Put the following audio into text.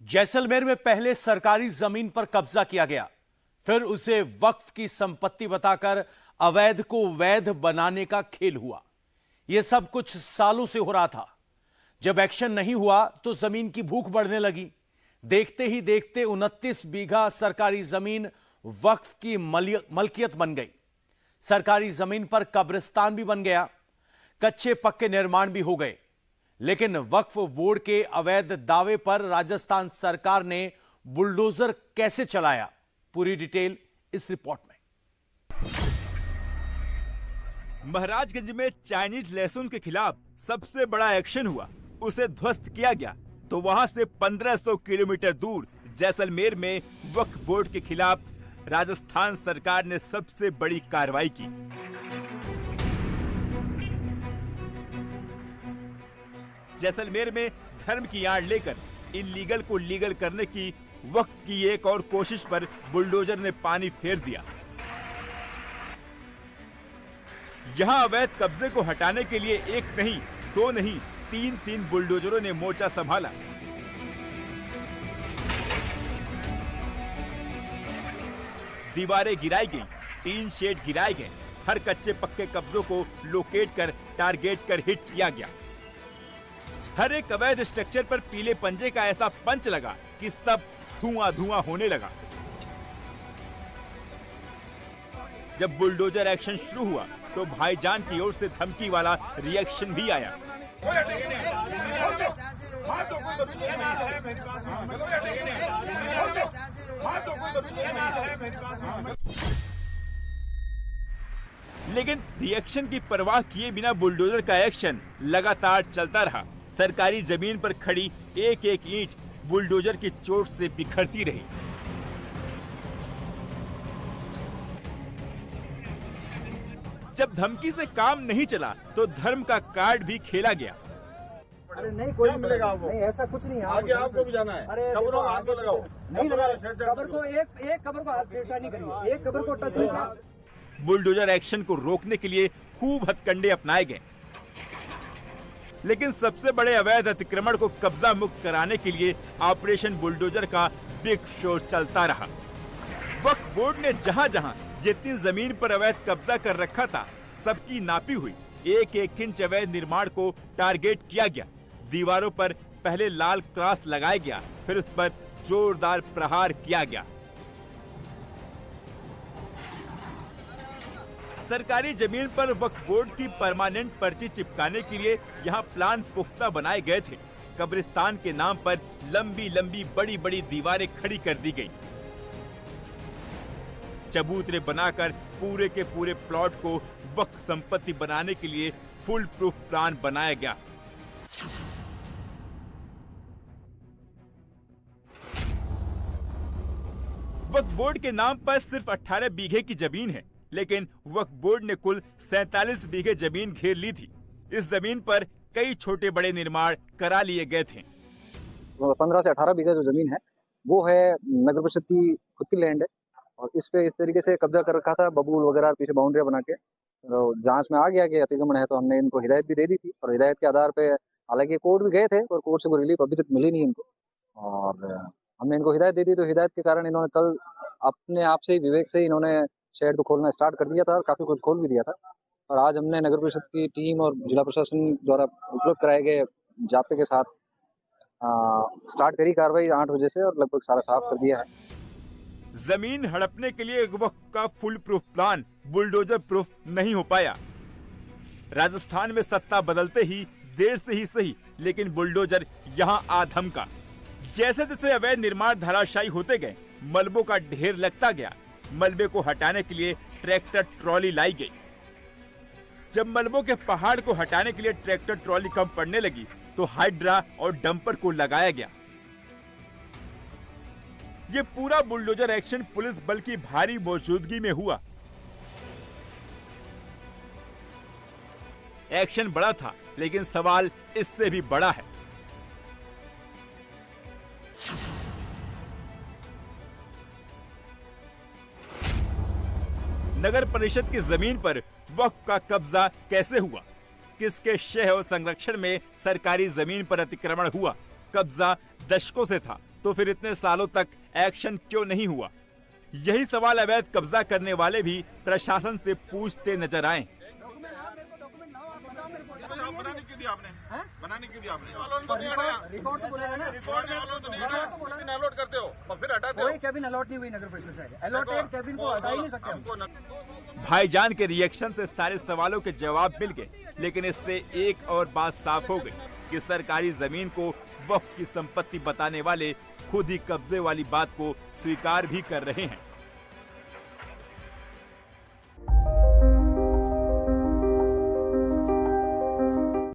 जैसलमेर में पहले सरकारी जमीन पर कब्जा किया गया, फिर उसे वक्फ की संपत्ति बताकर अवैध को वैध बनाने का खेल हुआ। यह सब कुछ सालों से हो रहा था। जब एक्शन नहीं हुआ तो जमीन की भूख बढ़ने लगी। देखते ही देखते 29 बीघा सरकारी जमीन वक्फ की मलकियत बन गई। सरकारी जमीन पर कब्रिस्तान भी बन गया, कच्चे पक्के निर्माण भी हो गए। लेकिन वक्फ बोर्ड के अवैध दावे पर राजस्थान सरकार ने बुलडोजर कैसे चलाया, पूरी डिटेल इस रिपोर्ट में। महाराजगंज में चाइनीज लहसुन के खिलाफ सबसे बड़ा एक्शन हुआ, उसे ध्वस्त किया गया। तो वहां से 1500 किलोमीटर दूर जैसलमेर में वक्फ बोर्ड के खिलाफ राजस्थान सरकार ने सबसे बड़ी कार्रवाई की। जैसलमेर में धर्म की आड़ लेकर इल्लीगल को लीगल करने की वक्त की एक और कोशिश पर बुलडोजर ने पानी फेर दिया। यहां अवैध कब्जे को हटाने के लिए एक नहीं, दो नहीं, तीन बुलडोजरों ने मोर्चा संभाला। दीवारें गिराई गई, टीन शेड गिराए गए, हर कच्चे पक्के कब्जों को लोकेट कर टारगेट कर हिट किया गया। हर एक अवैध स्ट्रक्चर पर पीले पंजे का ऐसा पंच लगा कि सब धुआं होने लगा। जब बुलडोजर एक्शन शुरू हुआ तो भाईजान की ओर से धमकी वाला रिएक्शन भी आया। लेकिन रिएक्शन की परवाह किए बिना बुलडोजर का एक्शन लगातार चलता रहा। सरकारी जमीन पर खड़ी एक एक ईंट बुलडोजर की चोट से बिखरती रही। जब धमकी से काम नहीं चला तो धर्म का कार्ड भी खेला गया। अरे नहीं, कोई नहीं मिलेगा आपको। नहीं, ऐसा कुछ नहीं है। आगे आपको भी जाना है। अरे कब्रों को हाथ तो लगाओ। नहीं लगा, कब्र को एक कब्र को हाथ छेड़छाड़ नहीं करिए, एक कब्र को टच नहीं करिए। बुलडोजर एक्शन को रोकने के लिए खूब हथकंडे अपनाए गए, लेकिन सबसे बड़े अवैध अतिक्रमण को कब्जा मुक्त कराने के लिए ऑपरेशन बुलडोजर का बिग शो चलता रहा। वक्फ बोर्ड ने जहां जितनी जमीन पर अवैध कब्जा कर रखा था सबकी नापी हुई। एक एक इंच अवैध निर्माण को टारगेट किया गया। दीवारों पर पहले लाल क्रॉस लगाया गया, फिर उस पर जोरदार प्रहार किया गया। सरकारी जमीन पर वक्फ बोर्ड की परमानेंट पर्ची चिपकाने के लिए यहाँ प्लान पुख्ता बनाए गए थे। कब्रिस्तान के नाम पर लंबी बड़ी दीवारें खड़ी कर दी गई। चबूतरे बनाकर पूरे के पूरे प्लॉट को वक्फ संपत्ति बनाने के लिए फुल प्रूफ प्लान बनाया गया। वक्फ बोर्ड के नाम पर सिर्फ 18 बीघे की जमीन है, लेकिन वक्फ बोर्ड ने कुल 47 बीघे जमीन घेर ली थी। इस जमीन पर कई छोटे बड़े निर्माण करा लिए गए थे। 15 से 18 बीघा जो जमीन है वो है नगर परिषद की खुद की लैंड है, और इस पे इस तरीके से कब्जा कर रखा था बबूल वगैरह पीछे बाउंड्रियां बना के। तो जांच में आ गया कि अतिक्रमण है, तो हमने इनको हिदायत भी दे दी थी, और हिदायत के आधार पे हालांकि कोर्ट भी गए थे और कोर्ट से कोई रिलीफ अभी तक मिली नहीं इनको, और हमने इनको हिदायत दे दी। तो हिदायत के कारण इन्होंने कल अपने आप से ही विवेक से इन्होंने शेड को खोलना स्टार्ट कर दिया था, और काफी कुछ खोल भी दिया था। और आज हमने नगर परिषद की टीम और जिला प्रशासन द्वारा उपलब्ध कराए गए जाप्ते के साथ स्टार्ट करी कार्रवाई 8 बजे से, और लगभग सारा साफ कर दिया है। जमीन हड़पने के लिए वक्फ का full proof plan bulldozer proof नहीं हो पाया। राजस्थान में सत्ता बदलते ही देर से ही सही, लेकिन बुलडोजर यहां आधम का। जैसे जैसे अवैध निर्माण धराशायी होते गए, मलबों का ढेर लगता गया। मलबे को हटाने के लिए ट्रैक्टर ट्रॉली लाई गई। जब मलबों के पहाड़ को हटाने के लिए ट्रैक्टर ट्रॉली कम पड़ने लगी तो हाइड्रा और डंपर को लगाया गया। ये पूरा बुलडोजर एक्शन पुलिस बल की भारी मौजूदगी में हुआ। एक्शन बड़ा था, लेकिन सवाल इससे भी बड़ा है। नगर परिषद की जमीन पर वक्फ का कब्जा कैसे हुआ? किसके शह और संरक्षण में सरकारी जमीन पर अतिक्रमण हुआ? कब्जा दशकों से था, तो फिर इतने सालों तक एक्शन क्यों नहीं हुआ? यही सवाल अवैध कब्जा करने वाले भी प्रशासन से पूछते नजर आए। बनाने क्यों दिया आपने? बनाने क्यों दिया आपने? तो नहीं हटाया। रिकॉर्ड तो बोलेगा ना। रिकॉर्ड में तो नहीं हटाया। कैबिन अलॉट करते हो और फिर हटाते हो। कोई कैबिन अलॉट नहीं हुई नगर परिषद से। अलॉटेड कैबिन को हटा ही नहीं सकते। भाईजान के रिएक्शन से सारे सवालों के जवाब मिल गए, लेकिन इससे एक और बात साफ हो गई कि सरकारी जमीन को वक्फ की संपत्ति बताने वाले खुद ही कब्जे वाली बात को स्वीकार भी कर रहे हैं।